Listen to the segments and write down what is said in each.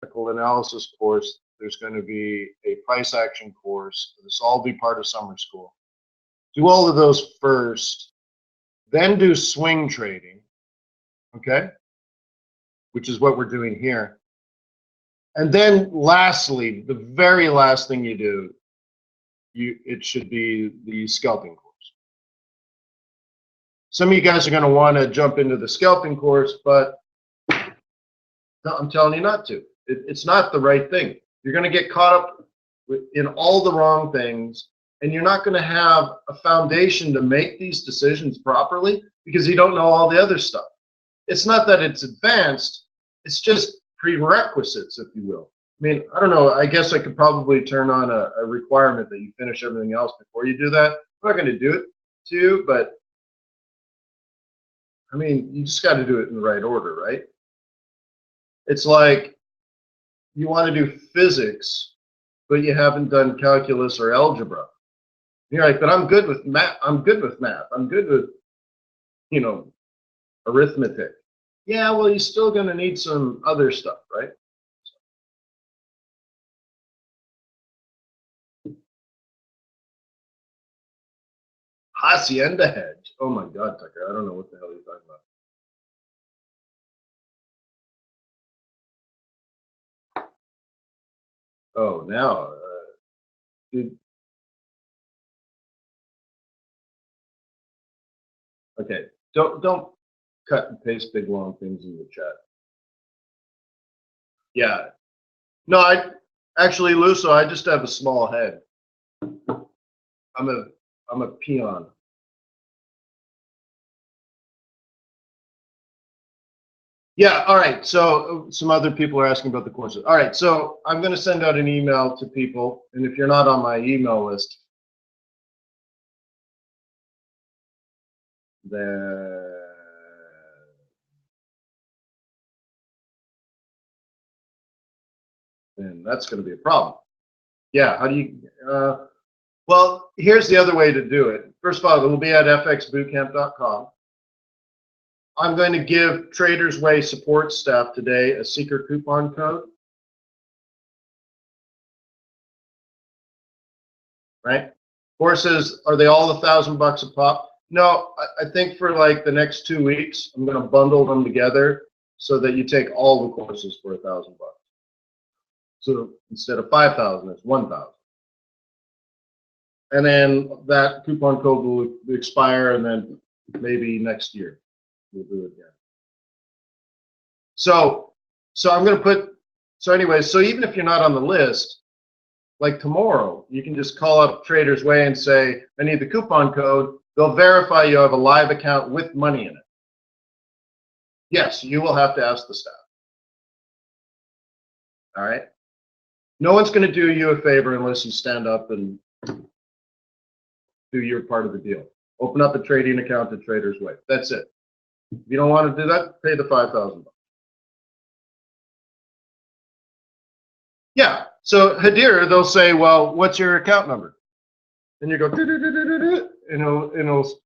technical analysis course. There's going to be a price action course. This will all be part of summer school. Do all of those first, then do swing trading, okay? Which is what we're doing here. And then lastly, the very last thing you do, it should be the scalping course. Some of you guys are going to want to jump into the scalping course, but no, I'm telling you not to. It's not the right thing. You're going to get caught up in all the wrong things, and you're not going to have a foundation to make these decisions properly because you don't know all the other stuff. It's not that it's advanced, it's just prerequisites, if you will. I mean, I don't know, I guess I could probably turn on a requirement that you finish everything else before you do that. I'm not going to do it to you, but I mean, you just got to do it in the right order, right? It's like you want to do physics, but you haven't done calculus or algebra. You're like, but I'm good with math. I'm good with math. I'm good with, you know, arithmetic. Yeah, well, you're still going to need some other stuff, right? Hacienda hedge. Oh my God, Tucker. I don't know what the hell you're talking about. Oh, now, dude. Okay, don't cut and paste big long things in the chat. Yeah, no, I actually, Luso, I just have a small head. I'm a peon. Yeah, all right. So some other people are asking about the courses. All right, so I'm going to send out an email to people, and if you're not on my email list, then that's going to be a problem. Yeah, how do you? Well, here's the other way to do it. First of all, it will be at fxbootcamp.com. I'm going to give Traders Way support staff today a secret coupon code. Right? Courses, are they all $1,000 a pop? No, I think for like the next 2 weeks, I'm going to bundle them together so that you take all the courses for $1,000. So instead of 5,000, it's 1,000. And then that coupon code will expire, and then maybe next year we'll do it again. So I'm going to put, so anyway, so even if you're not on the list, like tomorrow, you can just call up Traders Way and say, I need the coupon code. They'll verify you have a live account with money in it. Yes, you will have to ask the staff. All right? No one's going to do you a favor unless you stand up and do your part of the deal. Open up a trading account at Traders Way. That's it. If you don't want to do that, pay the $5,000. Yeah. So Hadir, they'll say, well, what's your account number? And you go, and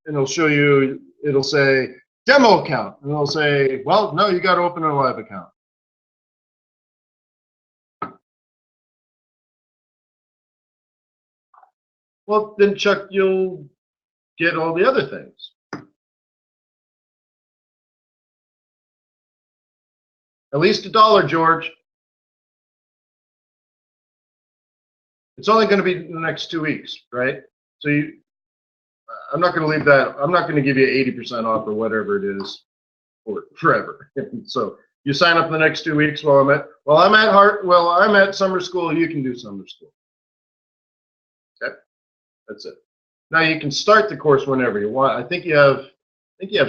it'll show you, it'll say demo account. And it'll say, well, no, you got to open a live account. Well, then Chuck, you'll get all the other things. At least $1, George. It's only going to be in the next 2 weeks, right? So I'm not going to leave that. I'm not going to give you 80% off or whatever it is for forever. So you sign up in the next 2 weeks while I'm at summer school. You can do summer school. Okay, that's it. Now you can start the course whenever you want. I think you have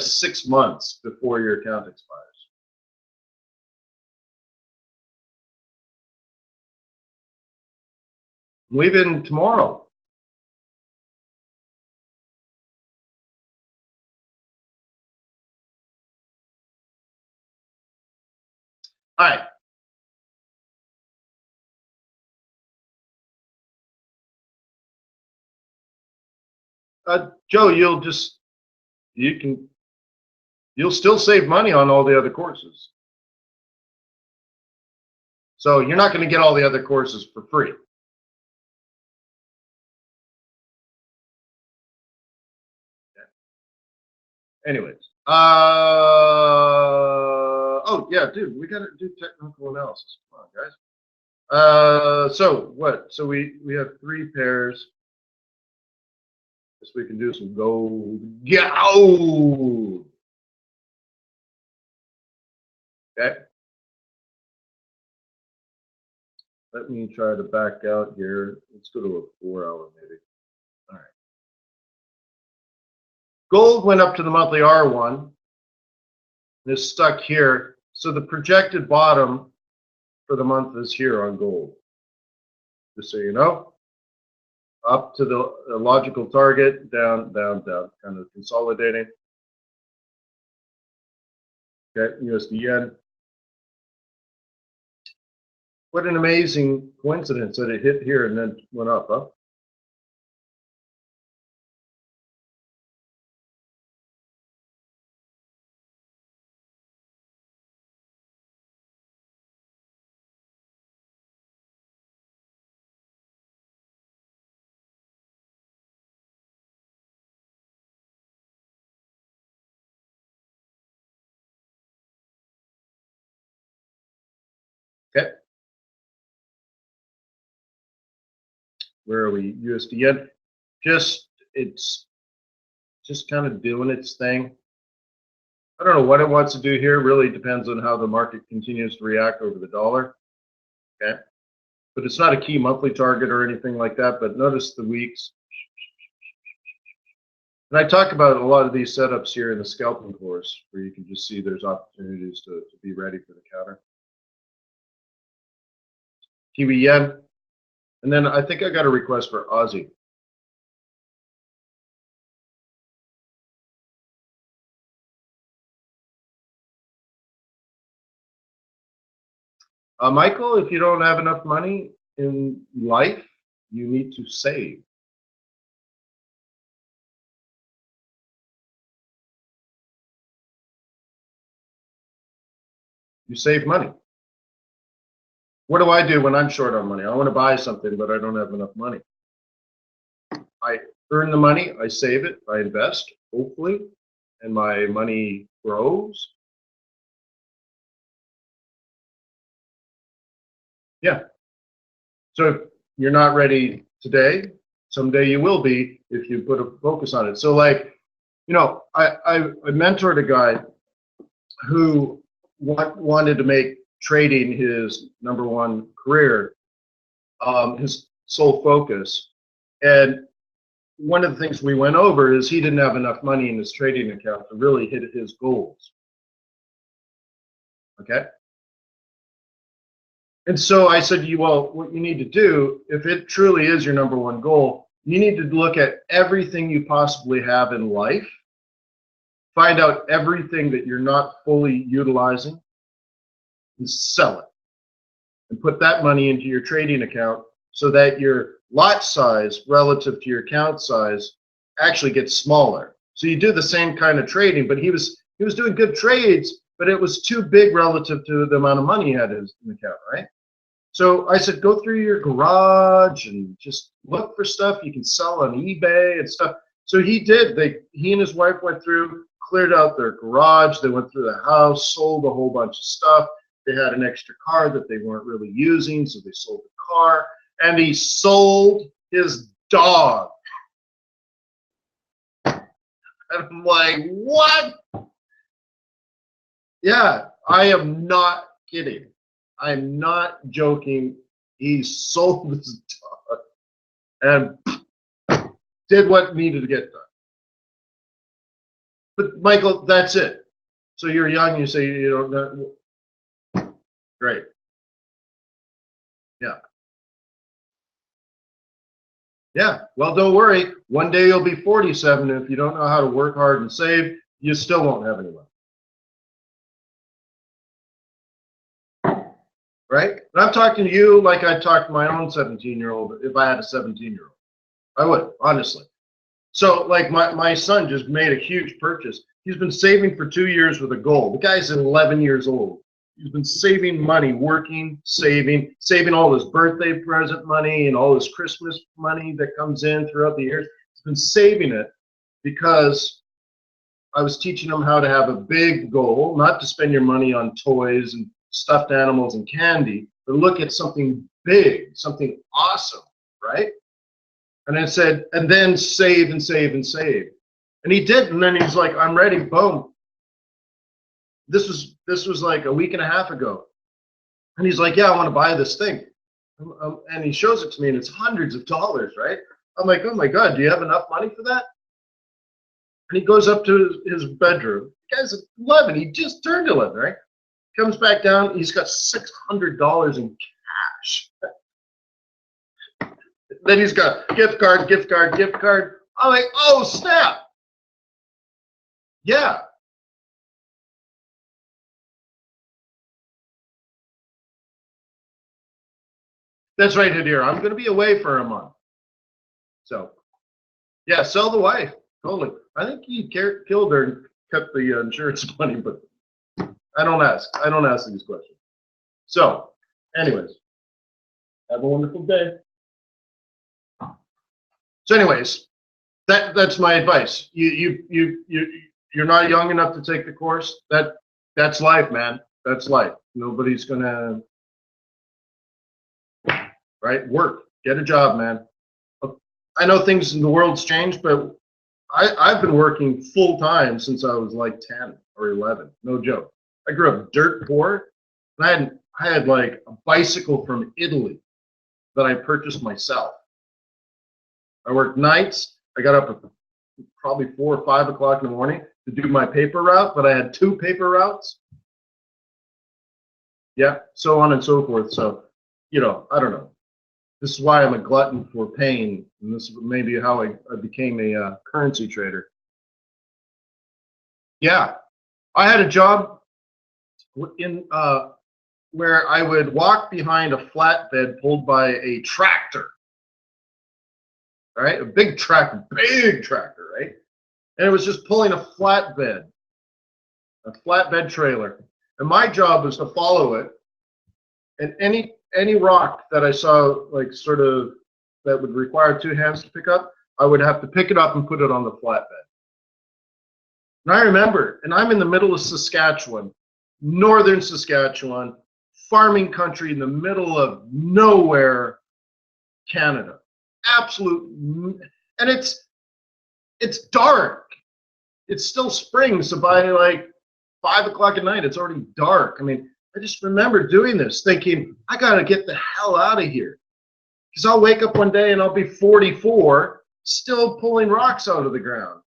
6 months before your account expires. I'm leaving tomorrow. All right. Joe, you'll still save money on all the other courses. So you're not going to get all the other courses for free. Anyways, oh yeah, dude, we gotta do technical analysis. Come on, guys. So what? So we have 3 pairs. Guess we can do some gold. Gold. Okay. Let me try to back out here. Let's go to a 4-hour maybe. All right. Gold went up to the monthly R1. It's stuck here. So the projected bottom for the month is here on gold. Just so you know. Up to the logical target, down, down, down, kind of consolidating. Okay, USD yen. What an amazing coincidence that it hit here and then went up, huh? Okay. Where are we? USD yen. It's just kind of doing its thing. I don't know what it wants to do here. Really depends on how the market continues to react over the dollar. Okay. But it's not a key monthly target or anything like that. But notice the weeks. And I talk about a lot of these setups here in the scalping course, where you can just see there's opportunities to be ready for the counter. Kiwi yen. And then I think I got a request for Aussie. Michael, if you don't have enough money in life, you need to save. You save money. What do I do when I'm short on money? I want to buy something, but I don't have enough money. I earn the money, I save it, I invest, hopefully, and my money grows. Yeah. So if you're not ready today, someday you will be if you put a focus on it. So like, you know, I mentored a guy who wanted to make trading his #1 career, his sole focus. And one of the things we went over is he didn't have enough money in his trading account to really hit his goals. Okay. And so I said to you, well, what you need to do, if it truly is your #1 goal, you need to look at everything you possibly have in life, find out everything that you're not fully utilizing, and sell it. And put that money into your trading account so that your lot size relative to your account size actually gets smaller. So you do the same kind of trading, but he was doing good trades, but it was too big relative to the amount of money he had in his account, right? So I said, go through your garage and just look for stuff you can sell on eBay and stuff. So he did. He and his wife went through, cleared out their garage. They went through the house, sold a whole bunch of stuff. They had an extra car that they weren't really using, so they sold the car. And he sold his dog. And I'm like, what? Yeah, I am not kidding. I'm not joking. He sold his dog and did what needed to get done. But Michael, that's it. So you're young, you say you don't know. Great. Yeah. Yeah. Well, don't worry. One day you'll be 47, and if you don't know how to work hard and save, you still won't have any money. Right? And I'm talking to you like I'd talk to my own 17-year-old if I had a 17-year-old. I would, honestly. So, like, my son just made a huge purchase. He's been saving for 2 years with a goal. The guy's 11 years old. He's been saving money, working, saving all his birthday present money and all his Christmas money that comes in throughout the years. He's been saving it because I was teaching him how to have a big goal, not to spend your money on toys and stuffed animals and candy, but look at something big, something awesome, right? And I said, and then save and save and save. And he did, and then he's like, I'm ready, boom. This was like a week and a half ago. And he's like, yeah, I want to buy this thing. And he shows it to me, and it's hundreds of dollars, right? I'm like, oh my God, do you have enough money for that? And he goes up to his bedroom. The guy's 11. He just turned 11, right? Comes back down. He's got $600 in cash. Then he's got gift card, gift card, gift card. I'm like, oh, snap. Yeah. That's right, Hadir. I'm going to be away for a month. So, yeah, sell the wife. Totally. I think he killed her and kept the insurance money, but I don't ask. I don't ask these questions. So, anyways, have a wonderful day. So, anyways, that's my advice. You're not young enough to take the course. That's life, man. That's life. Nobody's gonna, right? Work. Get a job, man. I know things in the world's changed, but I've been working full time since I was like 10 or 11. No joke. I grew up dirt poor, and I had like a bicycle from Italy that I purchased myself. I worked nights. I got up at probably 4 or 5 o'clock in the morning to do my paper route, but I had 2 paper routes. Yeah, so on and so forth. So, I don't know. This is why I'm a glutton for pain, and this is maybe how I became a currency trader. Yeah, I had a job in where I would walk behind a flatbed pulled by a tractor. Right, a big tractor, right? And it was just pulling a flatbed trailer. And my job was to follow it, and any rock that I saw, like sort of that would require 2 hands to pick up, I would have to pick it up and put it on the flatbed. And I remember, and I'm in the middle of Saskatchewan, northern Saskatchewan, farming country in the middle of nowhere, Canada. Absolute, and it's dark. It's still spring, so by like 5 o'clock at night, it's already dark. I mean, I just remember doing this, thinking, I gotta get the hell out of here, because I'll wake up one day and I'll be 44, still pulling rocks out of the ground.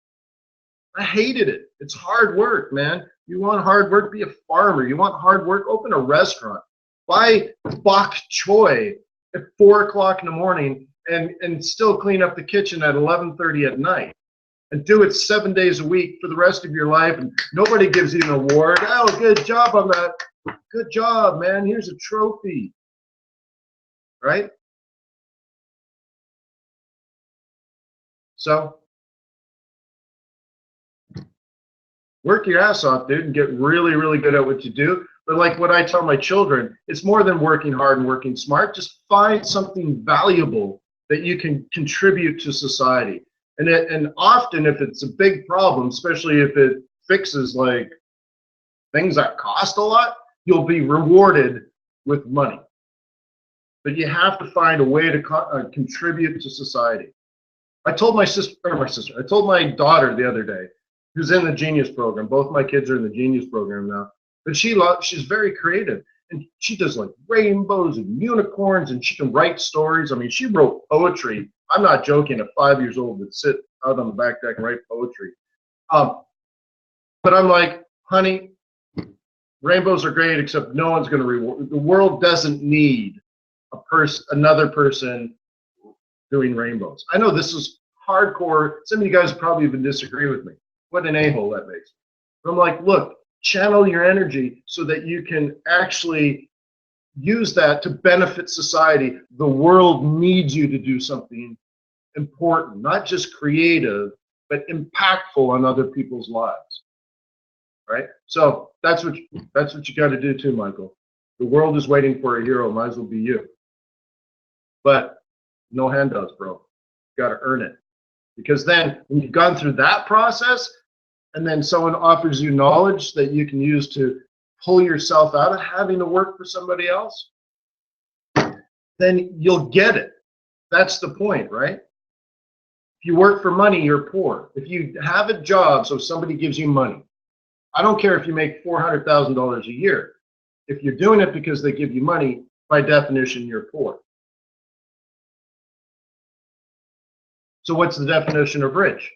I hated it. It's hard work, man. You want hard work? Be a farmer. You want hard work? Open a restaurant. Buy bok choy at 4 o'clock in the morning. And still clean up the kitchen at 11:30 at night, and do it 7 days a week for the rest of your life, and nobody gives you an award. Oh, good job on that. Good job, man. Here's a trophy, right? So work your ass off, dude, and get really, really good at what you do. But like what I tell my children, it's more than working hard and working smart. Just find something valuable that you can contribute to society. And often if it's a big problem, especially if it fixes like things that cost a lot, you'll be rewarded with money. But you have to find a way to contribute to society. I told I told my daughter the other day, who's in the Genius program. Both my kids are in the Genius program now. But she's very creative. And she does like rainbows and unicorns, and she can write stories. I mean, she wrote poetry. I'm not joking. At 5 years old, would sit out on the back deck and write poetry. But I'm like, honey, rainbows are great, except no one's going to reward. The world doesn't need another person doing rainbows. I know this is hardcore. Some of you guys probably even disagree with me. What an a-hole that makes me. But I'm like, look, channel your energy so that you can actually use that to benefit society. The world needs you to do something important, not just creative, but impactful on other people's lives. right? So that's what you got to do too, Michael. The world is waiting for a hero. Might as well be you. But no handouts, bro. You got to earn it. Because then when you've gone through that process and then someone offers you knowledge that you can use to pull yourself out of having to work for somebody else, then you'll get it. That's the point, right? If you work for money, you're poor. If you have a job, so somebody gives you money, I don't care if you make $400,000 a year. If you're doing it because they give you money, by definition, you're poor. So what's the definition of rich?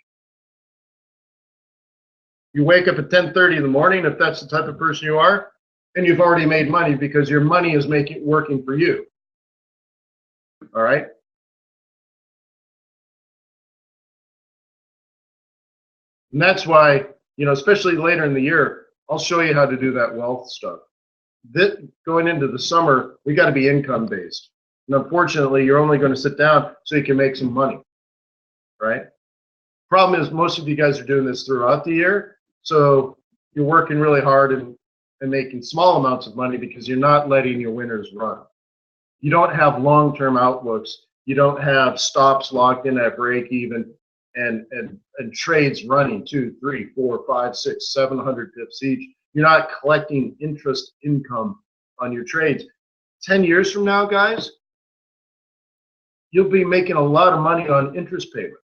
You wake up at 10:30 in the morning, if that's the type of person you are, and you've already made money because your money is working for you. All right? And that's why, especially later in the year, I'll show you how to do that wealth stuff. Going into the summer, we got to be income based. And unfortunately, you're only going to sit down so you can make some money, right? Problem is, most of you guys are doing this throughout the year. So you're working really hard and making small amounts of money because you're not letting your winners run. You don't have long-term outlooks. You don't have stops locked in at break even and trades running 2, 3, 4, 5, 6, 700 pips each. You're not collecting interest income on your trades. 10 years from now, guys, you'll be making a lot of money on interest payments.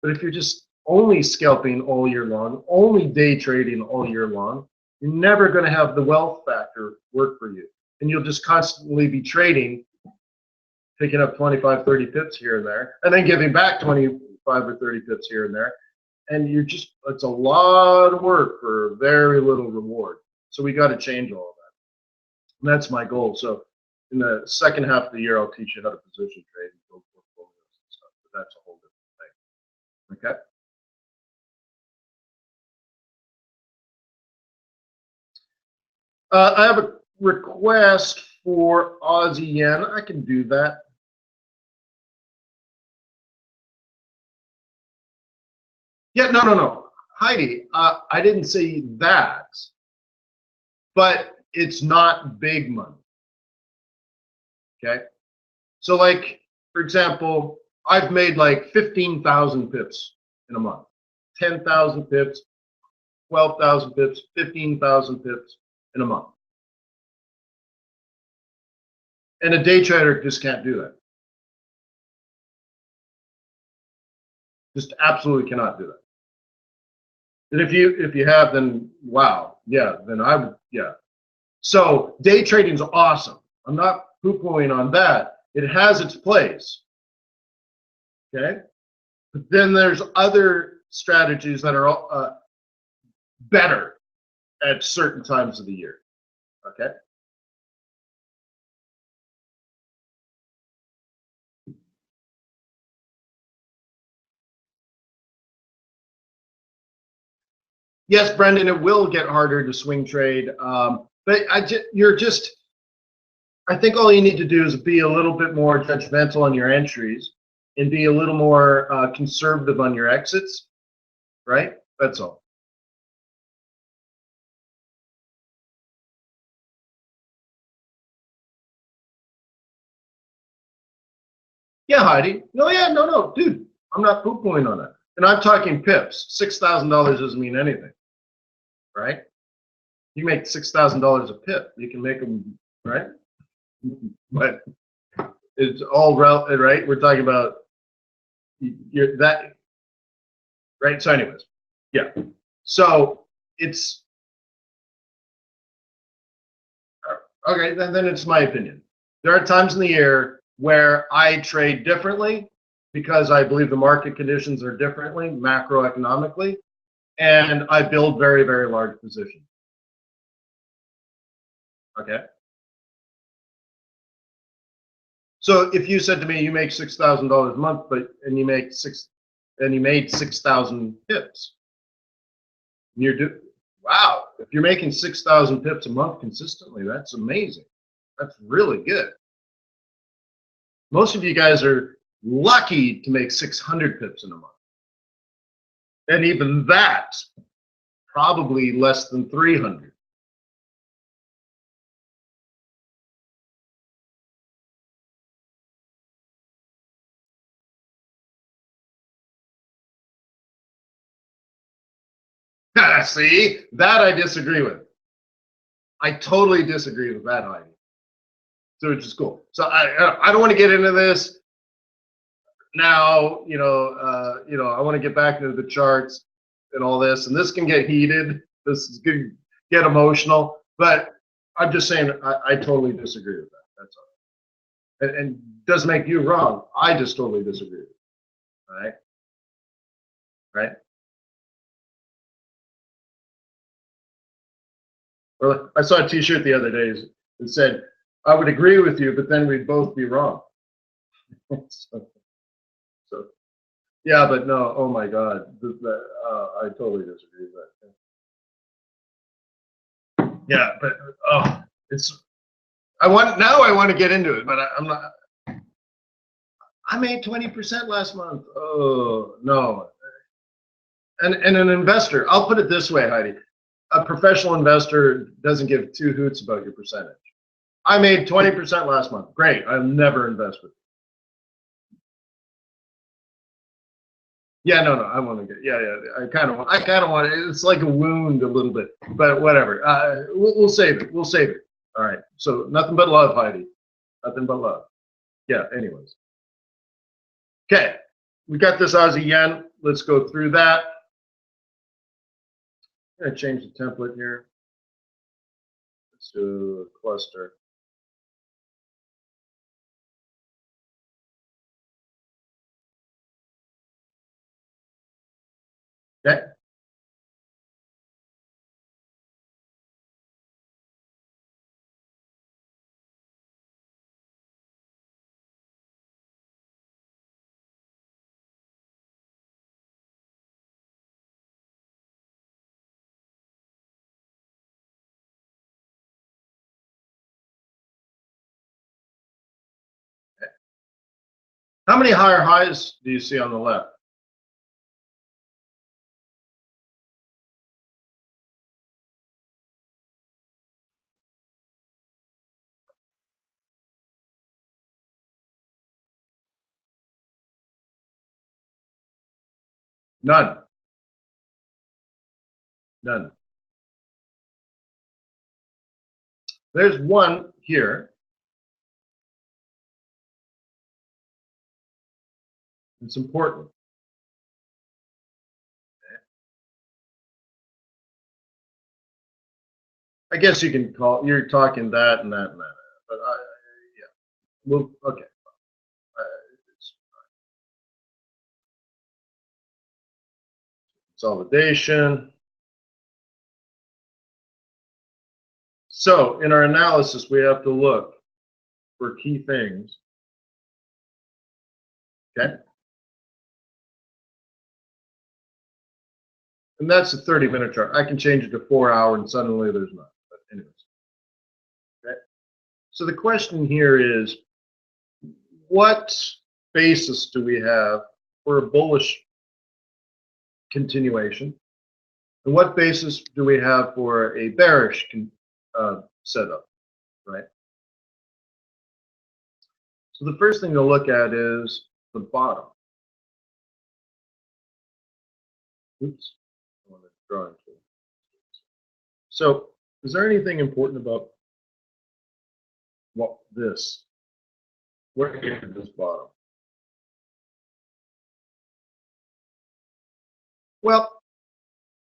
But if you're just only scalping all year long, only day trading all year long, you're never going to have the wealth factor work for you. And you'll just constantly be trading, picking up 25, 30 pips here and there, and then giving back 25 or 30 pips here and there. And it's a lot of work for very little reward. So we got to change all of that. And that's my goal. So in the second half of the year, I'll teach you how to position trade and build portfolios and stuff. But that's a whole different thing. Okay? I have a request for Aussie yen. I can do that. Yeah, no. Heidi, I didn't say that, but it's not big money. Okay? So like, for example, I've made like 15,000 pips in a month. 10,000 pips, 12,000 pips, 15,000 pips in a month. And a day trader just can't do that. Just absolutely cannot do that. And if you have, then wow, yeah, then I would, yeah. So day trading is awesome. I'm not poo-pooing on that. It has its place. Okay? But then there's other strategies that are better at certain times of the year. Okay? Yes, Brendan, it will get harder to swing trade. But I think all you need to do is be a little bit more judgmental on your entries and be a little more conservative on your exits, right? That's all. Yeah, Heidi. No, dude. I'm not poo-pooing on it. And I'm talking pips. $6,000 doesn't mean anything, right? You make $6,000 a pip. You can make them, right? But it's all relevant, right? We're talking about that, right? So anyways, yeah. So it's, okay, then it's my opinion. There are times in the year where I trade differently because I believe the market conditions are differently macroeconomically, and I build very, very large positions. Okay. So if you said to me you make $6,000 a month, and you made 6,000 pips, and wow, if you're making 6,000 pips a month consistently, that's amazing. That's really good. Most of you guys are lucky to make 600 pips in a month. And even that probably less than 300. See, that I disagree with. I totally disagree with that, Heidi. So which is cool. So I don't want to get into this now. I want to get back into the charts and all this, and this can get heated. This is going to get emotional, but I'm just saying I totally disagree with that. That's all. And doesn't make you wrong. I just totally disagree with it. All right. Right. Well, I saw a T-shirt the other day that said, "I would agree with you, but then we'd both be wrong." so, yeah, but no. Oh my God, I totally disagree with that. Yeah, but it's. I want to get into it, but I'm not. I made 20% last month. Oh no. And an investor, I'll put it this way, Heidi. A professional investor doesn't give two hoots about your percentage. I made 20% last month. Great. I'll never invest with you. Yeah, no. I want to get. Yeah. I kind of want it. It's like a wound a little bit, but whatever. We'll save it. We'll save it. All right. So nothing but love, Heidi. Nothing but love. Yeah. Anyways. Okay. We got this Aussie yen. Let's go through that. I'm going to change the template here. Let's do a cluster. Okay. How many higher highs do you see on the left? None. None. There's one here. It's important. I guess you can call. You're talking that and that and that, but yeah. Well, okay. Consolidation. So in our analysis, we have to look for key things. Okay. And that's a 30-minute chart. I can change it to 4 hour and suddenly there's none. But anyways. Okay. So the question here is, what basis do we have for a bullish continuation? And what basis do we have for a bearish setup, right? So the first thing to look at is the bottom. Oops, I want to draw into it. So is there anything important about what this? What is this bottom? Well,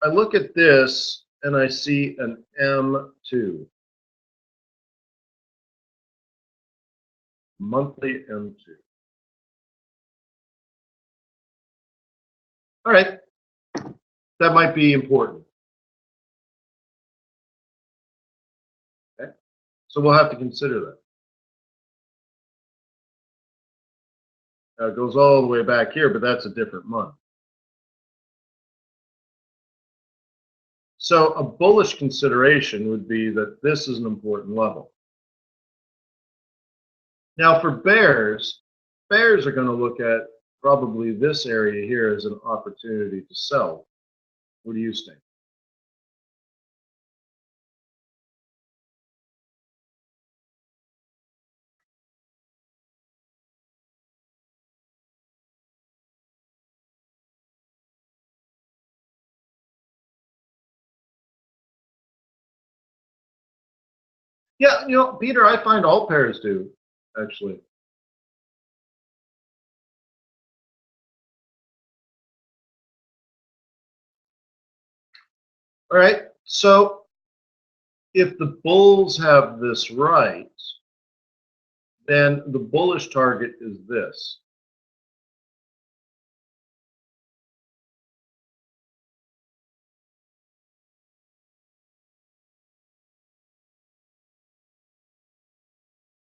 I look at this and I see an M2. Monthly M2. All right. That might be important. Okay. So we'll have to consider that. Now it goes all the way back here, but that's a different month. So a bullish consideration would be that this is an important level. Now for bears are going to look at probably this area here as an opportunity to sell. What do you think? Yeah, Peter, I find all pairs do, actually. All right, so if the bulls have this right, then the bullish target is this.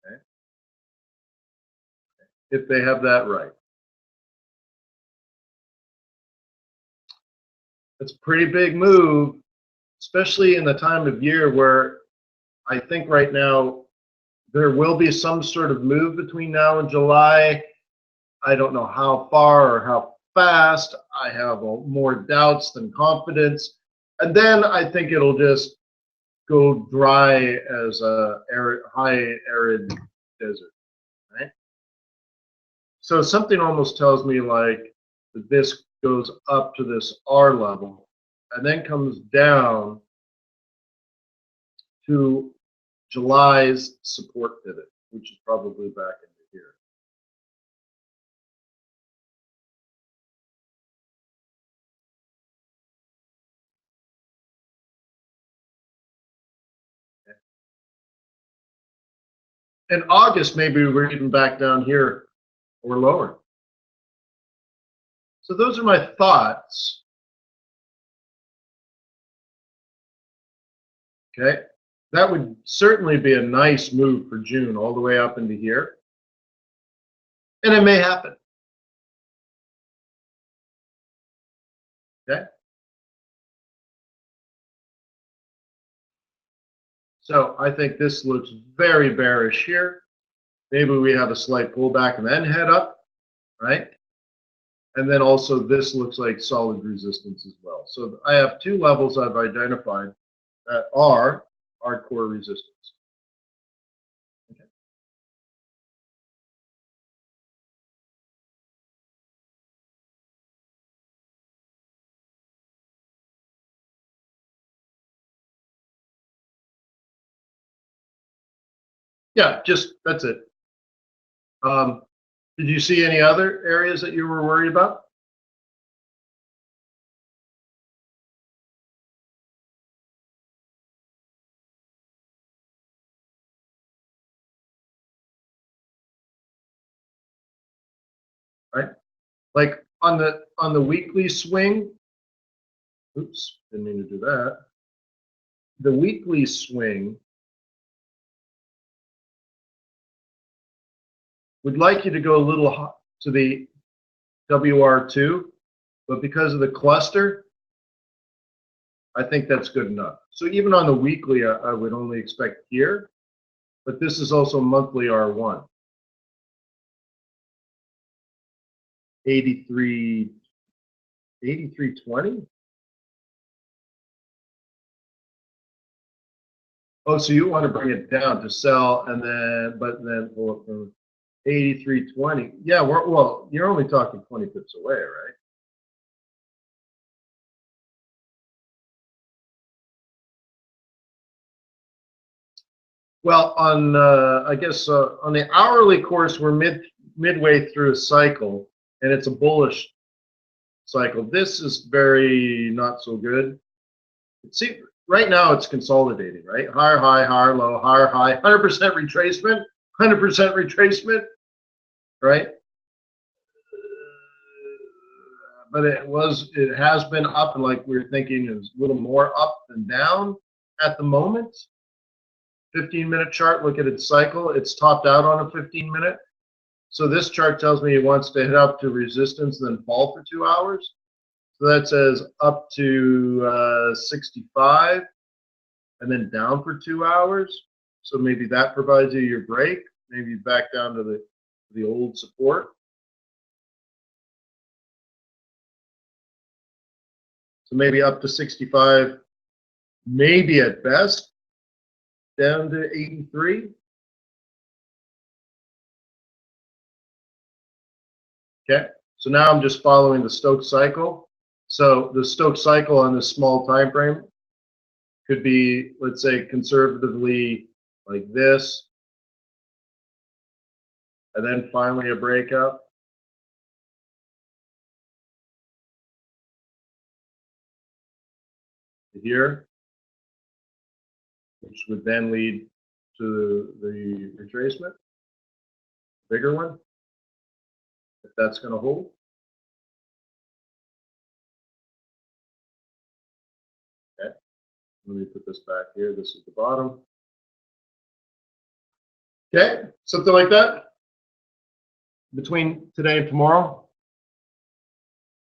Okay? If they have that right. It's a pretty big move, especially in the time of year where I think right now there will be some sort of move between now and July. I don't know how far or how fast. I have more doubts than confidence. And then I think it'll just go dry as a high arid desert, right? So something almost tells me like that this goes up to this R level and then comes down to July's support pivot, which is probably back into here. In August, maybe we're even back down here or lower. So those are my thoughts. Okay. That would certainly be a nice move for June all the way up into here. And it may happen. Okay. So I think this looks very bearish here. Maybe we have a slight pullback and then head up, right? And then also this looks like solid resistance as well. So I have two levels I've identified that are hardcore resistance. Okay. Yeah, just that's it. Did you see any other areas that you were worried about? Right? Like on the weekly swing. Oops, didn't mean to do that. The weekly swing would like you to go a little to the WR2, but because of the cluster, I think that's good enough. So even on the weekly, I would only expect here, but this is also monthly R1. 83.20. Oh, so you want to bring it down to sell, and then, but then 83.20. Yeah, well, you're only talking 20 pips away, right? Well, on I guess on the hourly course, we're midway through a cycle, and it's a bullish cycle. This is very not so good. See, right now it's consolidating, right? Higher high, higher low, higher high, 100% retracement, 100% retracement, right? But it has been up, and like we were thinking, is a little more up than down at the moment. 15-minute chart, look at its cycle. It's topped out on a 15-minute. So this chart tells me it wants to hit up to resistance, then fall for 2 hours. So that says up to 65 and then down for 2 hours. So maybe that provides you your break. Maybe back down to the old support. So maybe up to 65, maybe at best, down to 83. Okay, so now I'm just following the Stokes cycle. So the Stokes cycle on this small time frame could be, let's say, conservatively like this, and then finally a breakout. Here, which would then lead to the retracement, bigger one, if that's going to hold. Okay, let me put this back here. This is the bottom. Okay, something like that between today and tomorrow.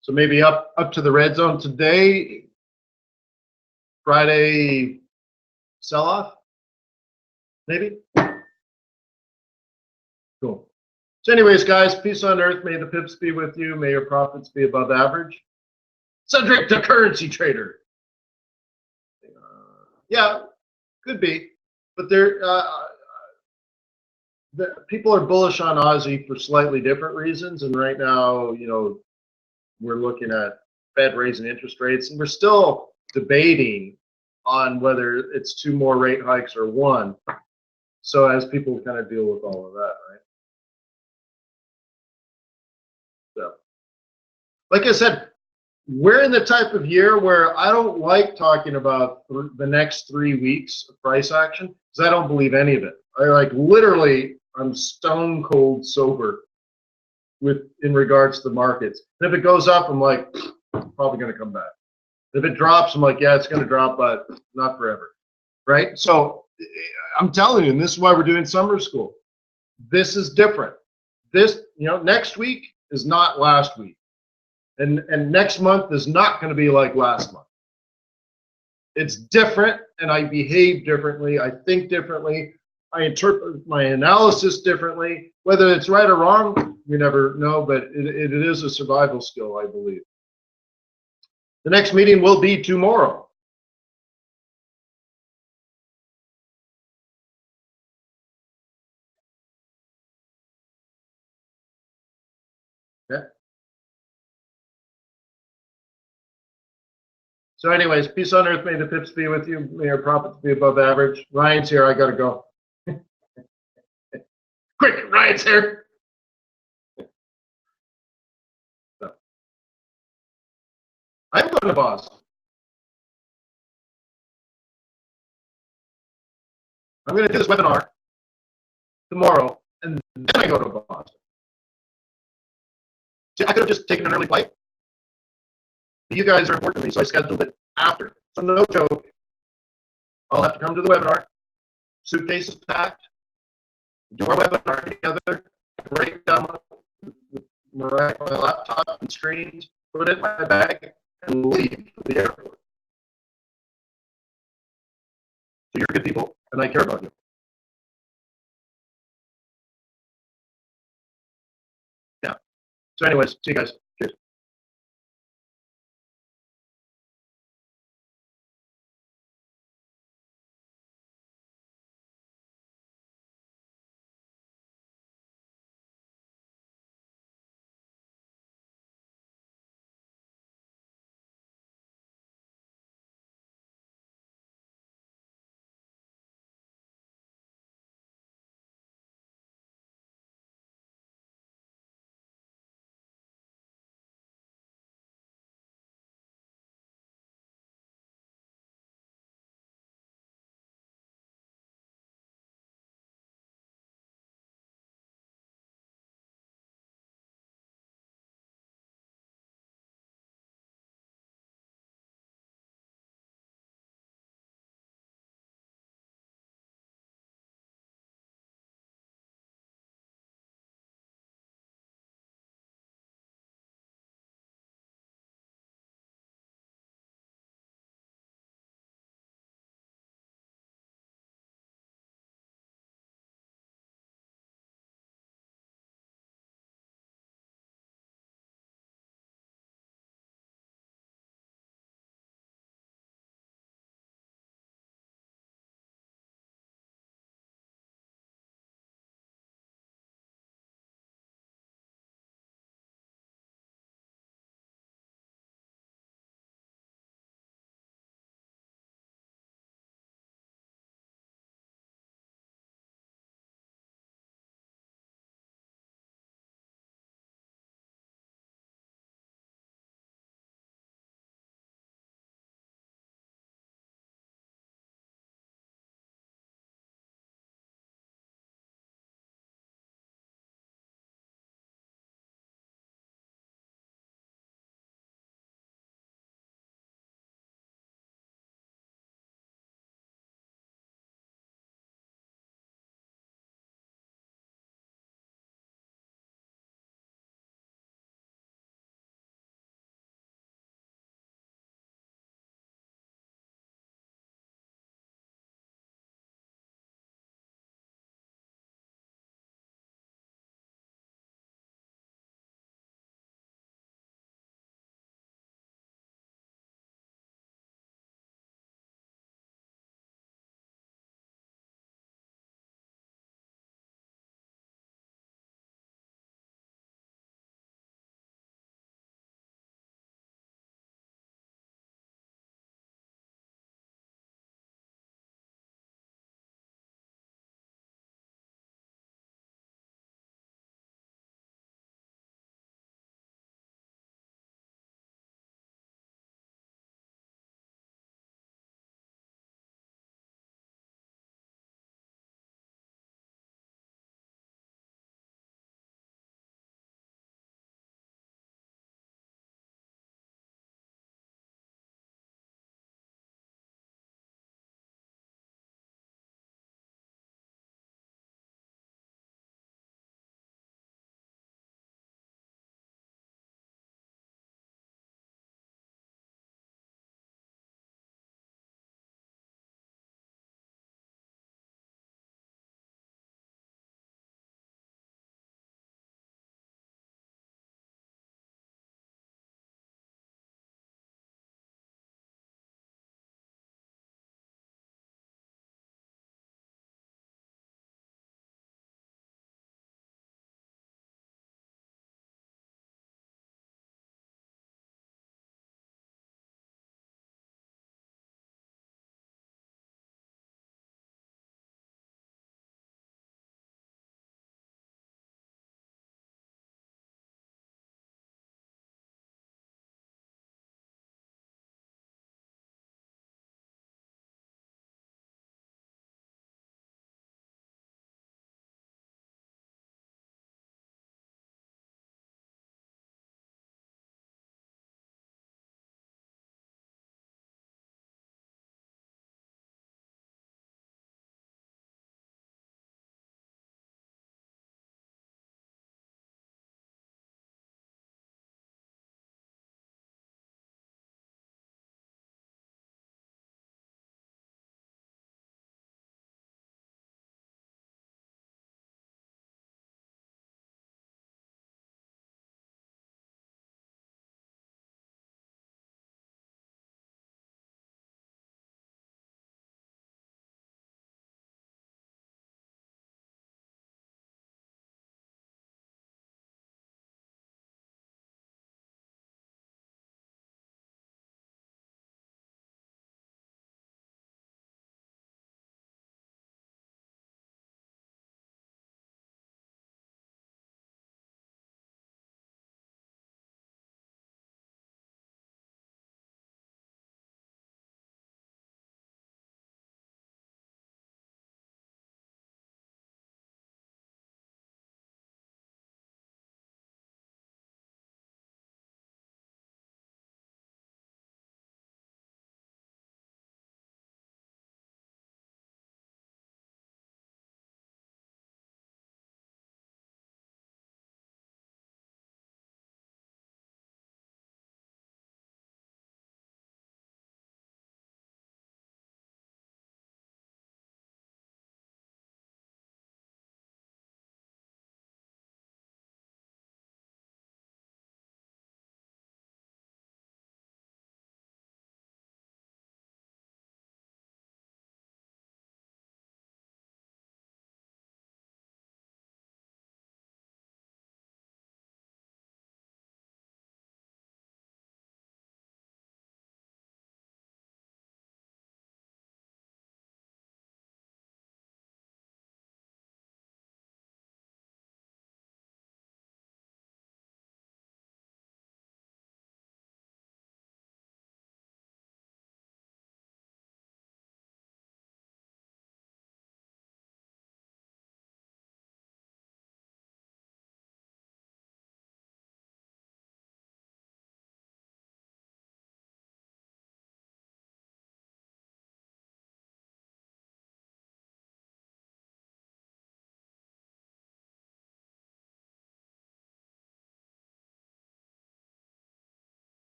So maybe up to the red zone today, Friday sell-off, maybe. Cool. So anyways, guys, peace on earth. May the pips be with you. May your profits be above average. Cedric, the currency trader. Yeah, could be. But people are bullish on Aussie for slightly different reasons. And right now, you know, we're looking at Fed raising interest rates. And we're still debating on whether it's 2 more rate hikes or 1. So as people kind of deal with all of that, right? So, like I said, we're in the type of year where I don't like talking about the next 3 weeks of price action because I don't believe any of it. I like literally, I'm stone cold sober in regards to the markets. And if it goes up, I'm like, probably going to come back. If it drops, I'm like, yeah, it's going to drop, but not forever, right? So I'm telling you, and this is why we're doing summer school. This is different. This, you know, next week is not last week. And next month is not going to be like last month. It's different, and I behave differently. I think differently. I interpret my analysis differently. Whether it's right or wrong, you never know, but it is a survival skill, I believe. The next meeting will be tomorrow. Okay. So anyways, peace on earth. May the pips be with you. May your profits be above average. Ryan's here. I got to go. Quick, Ryan's here. So, I'm going to Boston. I'm going to do this webinar tomorrow, and then I go to Boston. See, I could have just taken an early flight. But you guys are important to me, so I scheduled it after. So no joke. I'll have to come to the webinar. Suitcases packed. Do our webinar together. Break down my laptop and screens. Put it in my bag and leave for the airport. So you're good people, and I care about you. Yeah. So anyways, see you guys.